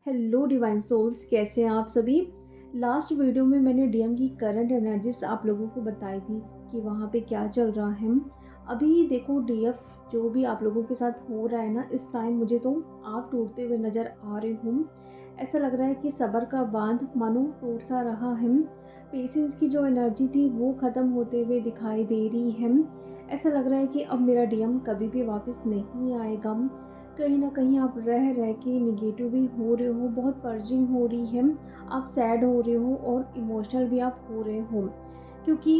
Hello divine souls, कैसे हैं आप सभी। लास्ट वीडियो में मैंने डीएम की करंट एनर्जीज आप लोगों को बताई थी कि वहाँ पे क्या चल रहा है। अभी देखो डीएफ जो भी आप लोगों के साथ हो रहा है ना, इस टाइम मुझे तो आप टूटते हुए नज़र आ रहे हो। ऐसा लग रहा है कि सब्र का बांध मानो टूट सा रहा है। पेशेंस की जो एनर्जी थी वो ख़त्म होते हुए दिखाई दे रही है। ऐसा लग रहा है कि अब मेरा डीएम कभी भी वापस नहीं आएगा। कहीं न कहीं आप रह के नेगेटिव भी हो रहे हो, बहुत पर्जिंग हो रही है, आप सैड हो रहे हो और इमोशनल भी आप हो रहे हो। क्योंकि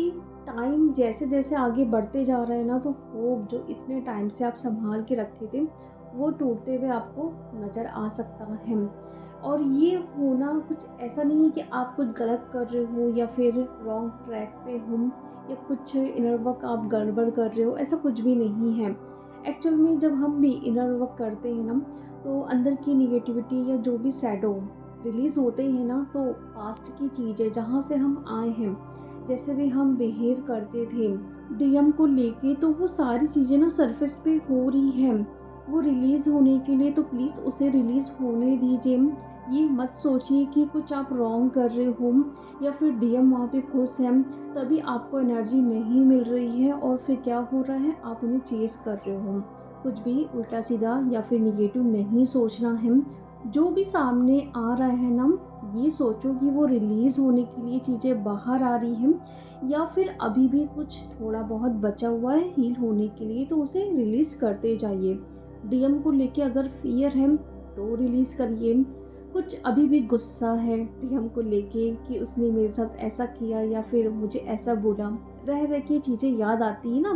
टाइम जैसे-जैसे आगे बढ़ते जा रहा है ना, तो होप जो इतने टाइम से आप सँभाल के रखे थे, वो टूटते हुए आपको नज़र आ सकता है। और ये होना कुछ ऐसा नहीं है कि आप कुछ गलत कर रहे हो या फिर रॉन्ग ट्रैक पे हो या कुछ इनर वर्क आप गड़बड़ कर रहे हो, ऐसा कुछ भी नहीं है। एक्चुअल में जब हम भी इनर वर्क करते हैं ना, तो अंदर की निगेटिविटी या जो भी शैडो रिलीज़ होते हैं ना, तो पास्ट की चीज़ें जहाँ से हम आए हैं, जैसे भी हम बिहेव करते थे डीएम को लेके, तो वो सारी चीज़ें ना सरफेस पे हो रही हैं। वो रिलीज़ होने के लिए तो प्लीज़ उसे रिलीज़ होने दीजिए। ये मत सोचिए कि कुछ आप रॉन्ग कर रहे हो या फिर डीएम वहाँ पे खुश हैं तभी आपको एनर्जी नहीं मिल रही है और फिर क्या हो रहा है, आप उन्हें चेस कर रहे हो। कुछ भी उल्टा सीधा या फिर निगेटिव नहीं सोचना है। जो भी सामने आ रहा है ना, ये सोचो कि वो रिलीज़ होने के लिए चीज़ें बाहर आ रही हैं या फिर अभी भी कुछ थोड़ा बहुत बचा हुआ है हील होने के लिए, तो उसे रिलीज़ करते जाइए। डीएम को लेके अगर फियर है तो रिलीज़ करिए। कुछ अभी भी गुस्सा है डीएम को लेके कि उसने मेरे साथ ऐसा किया या फिर मुझे ऐसा बोला, रह के चीज़ें याद आती है ना।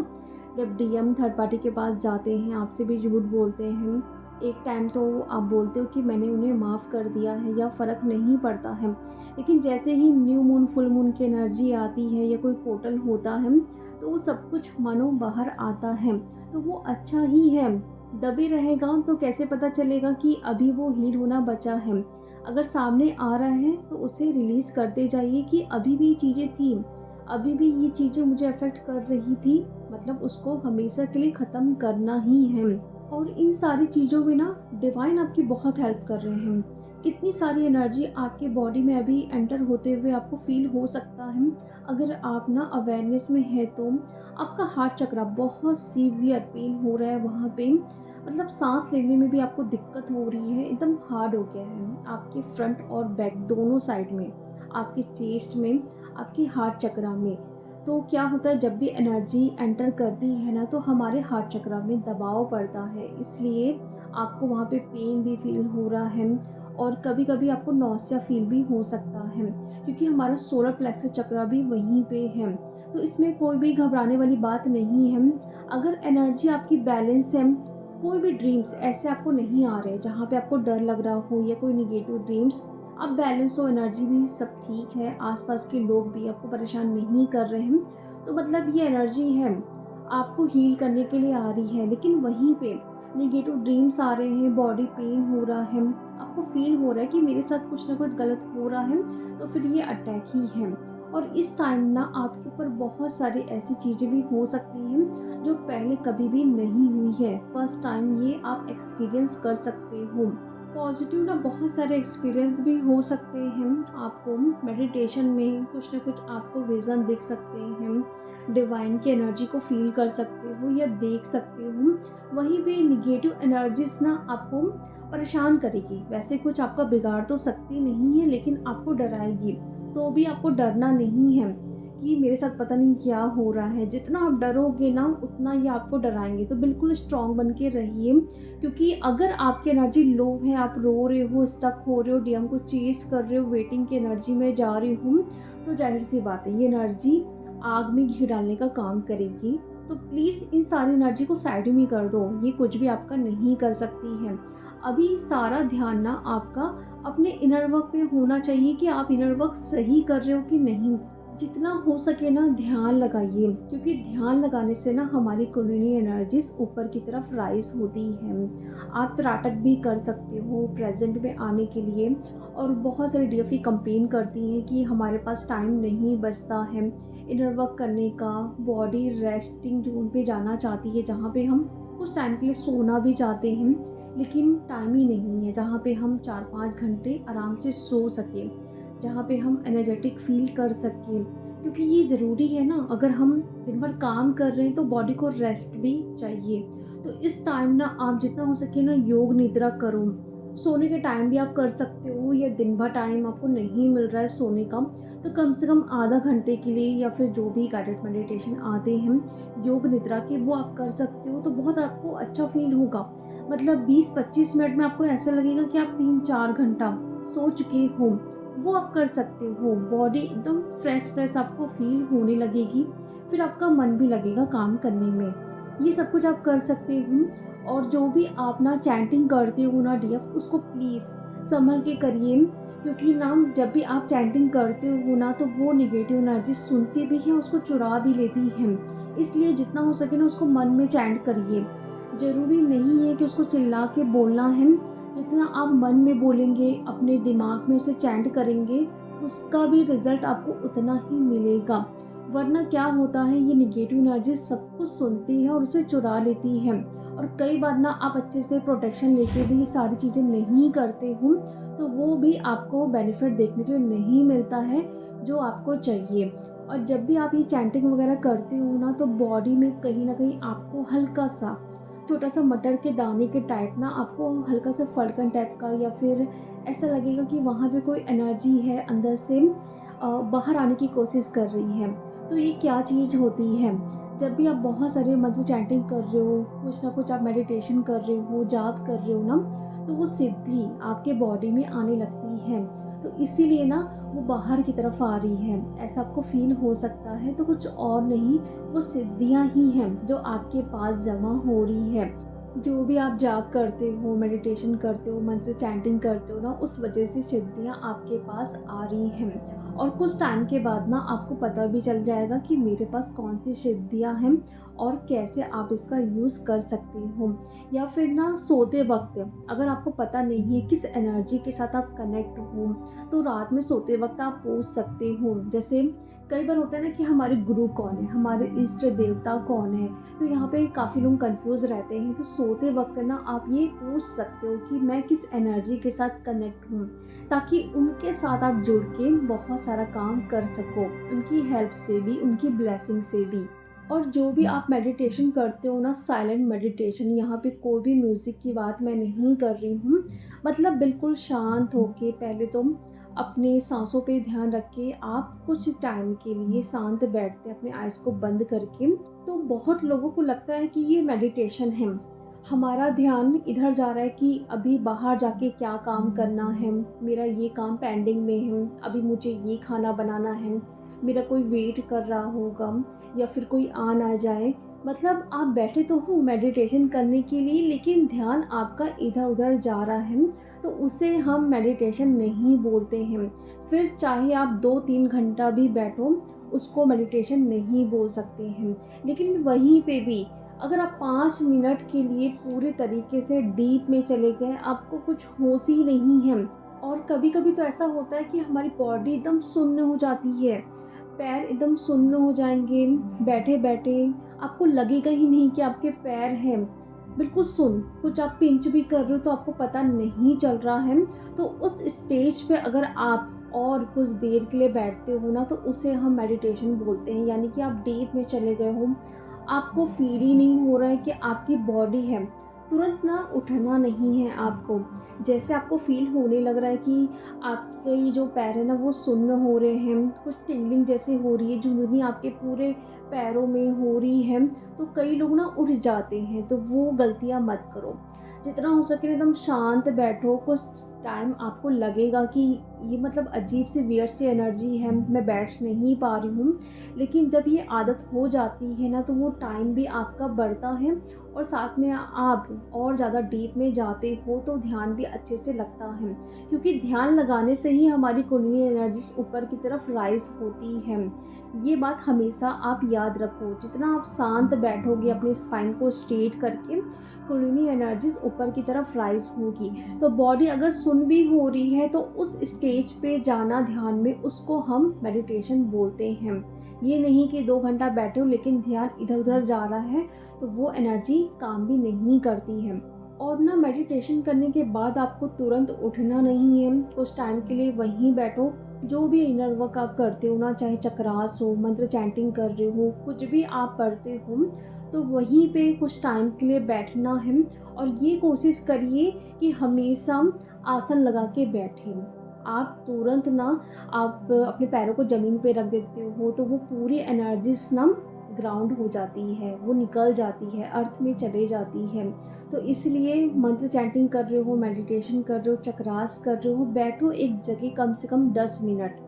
जब डीएम थर्ड पार्टी के पास जाते हैं, आपसे भी झूठ बोलते हैं, एक टाइम तो आप बोलते हो कि मैंने उन्हें माफ़ कर दिया है या फ़र्क नहीं पड़ता है, लेकिन जैसे ही न्यू मून फुल मून की एनर्जी आती है या कोई पोर्टल होता है, तो वो सब कुछ मानो बाहर आता है। तो वो अच्छा ही है। दबे रहेगा तो कैसे पता चलेगा कि अभी वो हील होना बचा है। अगर सामने आ रहा है तो उसे रिलीज़ करते जाइए कि अभी भी चीज़ें थी, अभी भी ये चीज़ें मुझे अफ़ेक्ट कर रही थी, मतलब उसको हमेशा के लिए ख़त्म करना ही है। और इन सारी चीज़ों में ना डिवाइन आपकी बहुत हेल्प कर रहे हैं। कितनी सारी एनर्जी आपके बॉडी में अभी एंटर होते हुए आपको फ़ील हो सकता है। अगर आप ना अवेयरनेस में है तो आपका हार्ट चक्रा बहुत सीवियर पेन हो रहा है वहाँ पे, मतलब सांस लेने में भी आपको दिक्कत हो रही है, एकदम हार्ड हो गया है आपके फ्रंट और बैक दोनों साइड में, आपके चेस्ट में, आपके हार्ट चक्रा में। तो क्या होता है, जब भी एनर्जी एंटर करती है ना, तो हमारे हार्ट चक्रा में दबाव पड़ता है, इसलिए आपको वहाँ पे पेन भी फील हो रहा है और कभी कभी आपको नौसिया फील भी हो सकता है, क्योंकि हमारा सोलर प्लेक्सस चक्रा भी वहीं पे है। तो इसमें कोई भी घबराने वाली बात नहीं है। अगर एनर्जी आपकी बैलेंस है, कोई भी ड्रीम्स ऐसे आपको नहीं आ रहे जहाँ पे आपको डर लग रहा हो या कोई निगेटिव ड्रीम्स, आप बैलेंस हो, एनर्जी भी सब ठीक है, आसपास के लोग भी आपको परेशान नहीं कर रहे हैं, तो मतलब ये एनर्जी है आपको हील करने के लिए आ रही है। लेकिन वहीं पे निगेटिव ड्रीम्स आ रहे हैं, बॉडी पेन हो रहा है, आपको फील हो रहा है कि मेरे साथ कुछ ना कुछ गलत हो रहा है, तो फिर ये अटैक ही है। और इस टाइम ना आपके ऊपर बहुत सारी ऐसी चीज़ें भी हो सकती हैं जो पहले कभी भी नहीं हुई है, फर्स्ट टाइम ये आप एक्सपीरियंस कर सकते हो। पॉजिटिव ना बहुत सारे एक्सपीरियंस भी हो सकते हैं आपको, मेडिटेशन में कुछ ना कुछ आपको विज़न दिख सकते हैं, डिवाइन की एनर्जी को फील कर सकते हो या देख सकते हो। वहीं पे निगेटिव एनर्जीज ना आपको परेशान करेगी, वैसे कुछ आपका बिगाड़ तो सकती नहीं है, लेकिन आपको डराएगी। तो भी आपको डरना नहीं है कि मेरे साथ पता नहीं क्या हो रहा है। जितना आप डरोगे ना, उतना ही आपको डराएंगे। तो बिल्कुल स्ट्रॉन्ग बन के रहिए, क्योंकि अगर आपकी एनर्जी लो है, आप रो रहे हो, स्टक हो रहे हो, डीएम को चेस कर रहे हो, वेटिंग की एनर्जी में जा रही हूँ, तो जाहिर सी बात है ये एनर्जी आग में घी डालने का काम करेगी। तो प्लीज़ इन सारी एनर्जी को साइड में कर दो, ये कुछ भी आपका नहीं कर सकती है। अभी सारा ध्यान ना आपका अपने इनर वर्क पे होना चाहिए कि आप इनर वर्क सही कर रहे हो कि नहीं। जितना हो सके ना ध्यान लगाइए, क्योंकि ध्यान लगाने से ना हमारी कुंडलिनी एनर्जीज ऊपर की तरफ राइज होती हैं। आप त्राटक भी कर सकते हो प्रेजेंट में आने के लिए। और बहुत सारी डीएफई कंप्लेन करती हैं कि हमारे पास टाइम नहीं बचता है इनर वर्क करने का, बॉडी रेस्टिंग जोन पे जाना चाहती है जहाँ पे हम कुछ टाइम के लिए सोना भी चाहते हैं। लेकिन टाइम ही नहीं है जहाँ पे हम 4-5 घंटे आराम से सो सकें, जहाँ पे हम एनर्जेटिक फ़ील कर सकें। क्योंकि ये ज़रूरी है ना, अगर हम दिन भर काम कर रहे हैं तो बॉडी को रेस्ट भी चाहिए। तो इस टाइम ना आप जितना हो सके ना योग निद्रा करो। सोने के टाइम भी आप कर सकते हो, या दिन भर टाइम आपको नहीं मिल रहा है सोने का, तो कम से कम आधा घंटे के लिए या फिर जो भी गाइडेड मेडिटेशन आते हैं योग निद्रा के, वो आप कर सकते हो। तो बहुत आपको अच्छा फ़ील होगा। मतलब 20-25 मिनट में आपको ऐसा लगेगा कि आप 3-4 घंटा सो चुके हो। वो आप कर सकते हो। बॉडी एकदम फ्रेश आपको फ़ील होने लगेगी। फिर आपका मन भी लगेगा काम करने में। ये सब कुछ आप कर सकते हो। और जो भी आप ना चैंटिंग करते हो ना डीएफ, उसको प्लीज़ सँभल के करिए। क्योंकि ना जब भी आप चैंटिंग करते हो ना, तो वो नेगेटिव एनर्जी सुनती भी है, उसको चुरा भी लेती हैं। इसलिए जितना हो सके ना उसको मन में चैंट करिए। ज़रूरी नहीं है कि उसको चिल्ला के बोलना है। जितना आप मन में बोलेंगे, अपने दिमाग में उसे चैंट करेंगे, उसका भी रिज़ल्ट आपको उतना ही मिलेगा। वरना क्या होता है, ये नेगेटिव एनर्जी सब कुछ सुनती है और उसे चुरा लेती है। और कई बार ना आप अच्छे से प्रोटेक्शन लेके भी ये सारी चीज़ें नहीं करते हो, तो वो भी आपको बेनिफिट देखने के लिए नहीं मिलता है जो आपको चाहिए। और जब भी आप ये चैंटिंग वगैरह करते हो ना, तो बॉडी में कहीं न कहीं आपको हल्का-सा, छोटा-सा मटर के दाने के टाइप ना आपको हल्का सा फड़कन टाइप का, या फिर ऐसा लगेगा कि वहाँ पे कोई एनर्जी है अंदर से बाहर आने की कोशिश कर रही है। तो ये क्या चीज़ होती है? जब भी आप बहुत सारे मंत्र चैंटिंग कर रहे हो, कुछ ना कुछ आप मेडिटेशन कर रहे हो, जाप कर रहे हो ना, तो वो सिद्धि आपके बॉडी में आने लगती है। तो इसीलिए ना वो बाहर की तरफ आ रही है, ऐसा आपको फ़ील हो सकता है। तो कुछ और नहीं, वो सिद्धियाँ ही हैं जो आपके पास जमा हो रही है। जो भी आप जाप करते हो, मेडिटेशन करते हो, मंत्र चैंटिंग करते हो ना, उस वजह से सिद्धियाँ आपके पास आ रही हैं। और कुछ टाइम के बाद ना आपको पता भी चल जाएगा कि मेरे पास कौन सी सिद्धियाँ हैं और कैसे आप इसका यूज़ कर सकते हो। या फिर ना सोते वक्त अगर आपको पता नहीं है किस एनर्जी के साथ आप कनेक्ट हो, तो रात में सोते वक्त आप पूछ सकते हो। जैसे कई बार होता है ना कि हमारे गुरु कौन है, हमारे इष्ट देवता कौन है। तो यहाँ पे काफ़ी लोग कंफ्यूज रहते हैं। तो सोते वक्त ना आप ये पूछ सकते हो कि मैं किस एनर्जी के साथ कनेक्ट हूँ, ताकि उनके साथ आप जुड़ के बहुत सारा काम कर सको, उनकी हेल्प से भी, उनकी ब्लेसिंग से भी। और जो भी आप मेडिटेशन करते हो ना, साइलेंट मेडिटेशन, यहाँ पे कोई भी म्यूज़िक की बात मैं नहीं कर रही हूँ। मतलब बिल्कुल शांत होके पहले तो अपने सांसों पे ध्यान रख के आप कुछ टाइम के लिए शांत बैठते हैं अपने आइज़ को बंद करके। तो बहुत लोगों को लगता है कि ये मेडिटेशन है, हमारा ध्यान इधर जा रहा है कि अभी बाहर जाके क्या काम करना है, मेरा ये काम पेंडिंग में है, अभी मुझे ये खाना बनाना है, मेरा कोई वेट कर रहा होगा, या फिर कोई आ ना जाए। मतलब आप बैठे तो हो मेडिटेशन करने के लिए, लेकिन ध्यान आपका इधर उधर जा रहा है, तो उसे हम मेडिटेशन नहीं बोलते हैं। फिर चाहे आप 2-3 घंटा भी बैठो, उसको मेडिटेशन नहीं बोल सकते हैं। लेकिन वहीं पे भी अगर आप 5 मिनट के लिए पूरे तरीके से डीप में चले गए, आपको कुछ होश ही नहीं है। और कभी-कभी तो ऐसा होता है कि हमारी बॉडी एकदम सुन्न हो जाती है, पैर एकदम सुन्न हो जाएँगे, बैठे-बैठे आपको लगेगा ही नहीं कि आपके पैर हैं, बिल्कुल सुन्न। कुछ आप पिंच भी कर रहे हो तो आपको पता नहीं चल रहा है। तो उस स्टेज पे अगर आप और कुछ देर के लिए बैठते हो ना, तो उसे हम मेडिटेशन बोलते हैं। यानी कि आप डीप में चले गए हो, आपको फ़ील ही नहीं हो रहा है कि आपकी बॉडी है, तुरंत ना उठना नहीं है आपको। जैसे आपको फ़ील होने लग रहा है कि आपके ये जो पैर है ना वो सुन्न हो रहे हैं, कुछ टिंगलिंग जैसे हो रही है, झुनझुनी आपके पूरे पैरों में हो रही है, तो कई लोग ना उठ जाते हैं। तो वो गलतियाँ मत करो। जितना हो सके एकदम शांत बैठो। कुछ टाइम आपको लगेगा कि ये मतलब अजीब सी वियर्ड सी एनर्जी है, मैं बैठ नहीं पा रही हूँ। लेकिन जब ये आदत हो जाती है ना, तो वो टाइम भी आपका बढ़ता है, और साथ में आप और ज़्यादा डीप में जाते हो तो ध्यान भी अच्छे से लगता है। क्योंकि ध्यान लगाने से ही हमारी कुंडली एनर्जीज ऊपर की तरफ राइज होती है। ये बात हमेशा आप याद रखो। जितना आप शांत बैठोगे अपने स्पाइन को स्ट्रेट करके, कुंडली एनर्जीज ऊपर की तरफ राइज होगी। तो बॉडी अगर सुन भी हो रही है, तो उस स्टेज पे जाना ध्यान में, उसको हम मेडिटेशन बोलते हैं। ये नहीं कि 2 घंटा बैठे हो लेकिन ध्यान इधर उधर जा रहा है, तो वो एनर्जी काम भी नहीं करती है। और ना मेडिटेशन करने के बाद आपको तुरंत उठना नहीं है, कुछ टाइम के लिए वहीं बैठो। जो भी इनर वर्क आप करते हो ना, चाहे चक्रास हो, मंत्र चैंटिंग कर रहे हो, कुछ भी आप पढ़ते हो, तो वहीं पे कुछ टाइम के लिए बैठना है। और ये कोशिश करिए कि हमेशा आसन लगा के बैठें। आप तुरंत ना आप अपने पैरों को ज़मीन पे रख देते हो तो वो पूरी एनर्जीज़ ना ग्राउंड हो जाती है, वो निकल जाती है, अर्थ में चले जाती है। तो इसलिए मंत्र चैंटिंग कर रहे हो, मेडिटेशन कर रहे हो, चक्रास कर रहे हो, बैठो एक जगह कम से कम 10 मिनट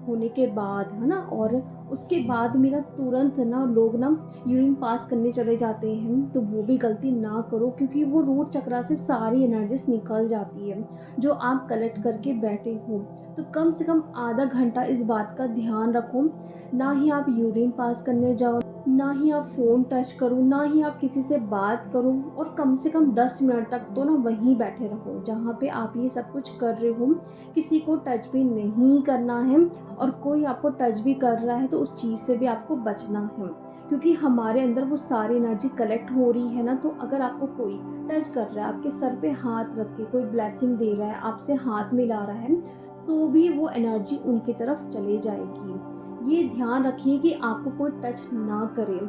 होने के बाद, है ना। और उसके बाद में ना तुरंत ना लोग ना यूरिन पास करने चले जाते हैं, तो वो भी गलती ना करो, क्योंकि वो रूट चक्रा से सारी एनर्जीज निकल जाती है जो आप कलेक्ट करके बैठे हो। तो कम से कम आधा घंटा इस बात का ध्यान रखो, ना ही आप यूरिन पास करने जाओ, ना ही आप फ़ोन टच करो, ना ही आप किसी से बात करो। और कम से कम 10 मिनट तक तो ना वहीं बैठे रहो जहाँ पे आप ये सब कुछ कर रहे हो। किसी को टच भी नहीं करना है, और कोई आपको टच भी कर रहा है तो उस चीज़ से भी आपको बचना है, क्योंकि हमारे अंदर वो सारी एनर्जी कलेक्ट हो रही है ना। तो अगर आपको कोई टच कर रहा है, आपके सर पे हाथ रख के कोई ब्लेसिंग दे रहा है, आपसे हाथ मिला रहा है, तो भी वो एनर्जी उनकी तरफ चले जाएगी। ये ध्यान रखिए कि आपको कोई टच ना करे।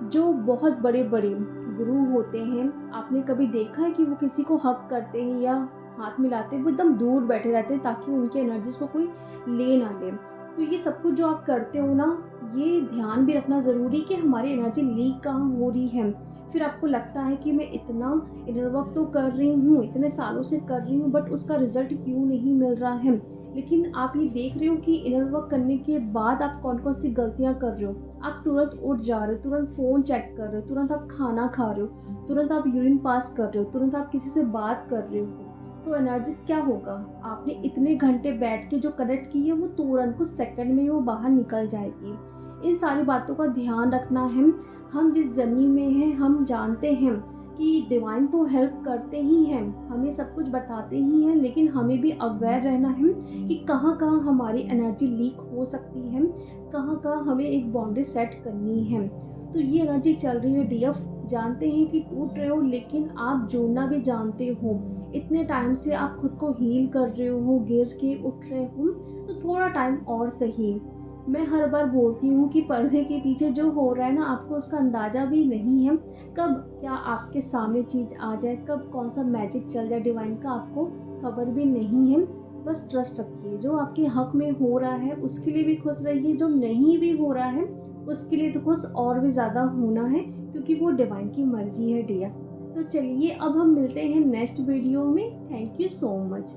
जो बहुत बड़े बड़े गुरु होते हैं, आपने कभी देखा है कि वो किसी को हग करते हैं या हाथ मिलाते हैं? वो एकदम दूर बैठे रहते हैं ताकि उनकी एनर्जीज को कोई ले ना ले। तो ये सब कुछ जो आप करते हो ना, ये ध्यान भी रखना ज़रूरी कि हमारी एनर्जी लीक कहाँ हो रही है। फिर आपको लगता है कि मैं इतना इनर वर्क तो कर रही हूँ, इतने सालों से कर रही हूँ, बट उसका रिजल्ट क्यों नहीं मिल रहा है। लेकिन आप ये देख रहे हो कि इनर वर्क करने के बाद आप कौन कौन सी गलतियाँ कर रहे हो। आप तुरंत उठ जा रहे हो, तुरंत फ़ोन चेक कर रहे हो, तुरंत आप खाना खा रहे हो, तुरंत आप यूरिन पास कर रहे हो, तुरंत आप किसी से बात कर रहे हो। तो एनर्जीज क्या होगा? आपने इतने घंटे बैठ के जो कनेक्ट की है, वो तुरंत कुछ सेकंड में ही वो बाहर निकल जाएगी। इन सारी बातों का ध्यान रखना है। हम जिस जर्नी में हैं, हम जानते हैं कि डिवाइन तो हेल्प करते ही हैं, हमें सब कुछ बताते ही हैं, लेकिन हमें भी अवेयर रहना है कि कहाँ कहाँ हमारी एनर्जी लीक हो सकती है, कहाँ कहाँ हमें एक बाउंड्री सेट करनी है। तो ये एनर्जी चल रही है डीएफ, जानते हैं कि टूट रहे हो, लेकिन आप जोड़ना भी जानते हो। इतने टाइम से आप खुद को हील कर रहे हो, गिर के उठ रहे हो, तो थोड़ा टाइम और सही। मैं हर बार बोलती हूँ कि पर्दे के पीछे जो हो रहा है ना, आपको उसका अंदाज़ा भी नहीं है। कब क्या आपके सामने चीज़ आ जाए, कब कौन सा मैजिक चल जाए डिवाइन का, आपको खबर भी नहीं है। बस ट्रस्ट रखिए, जो आपके हक में हो रहा है उसके लिए भी खुश रहिए, जो नहीं भी हो रहा है उसके लिए तो खुश और भी ज़्यादा होना है, क्योंकि वो डिवाइन की मर्जी है डियर। तो चलिए अब हम मिलते हैं नेक्स्ट वीडियो में। Thank you so much.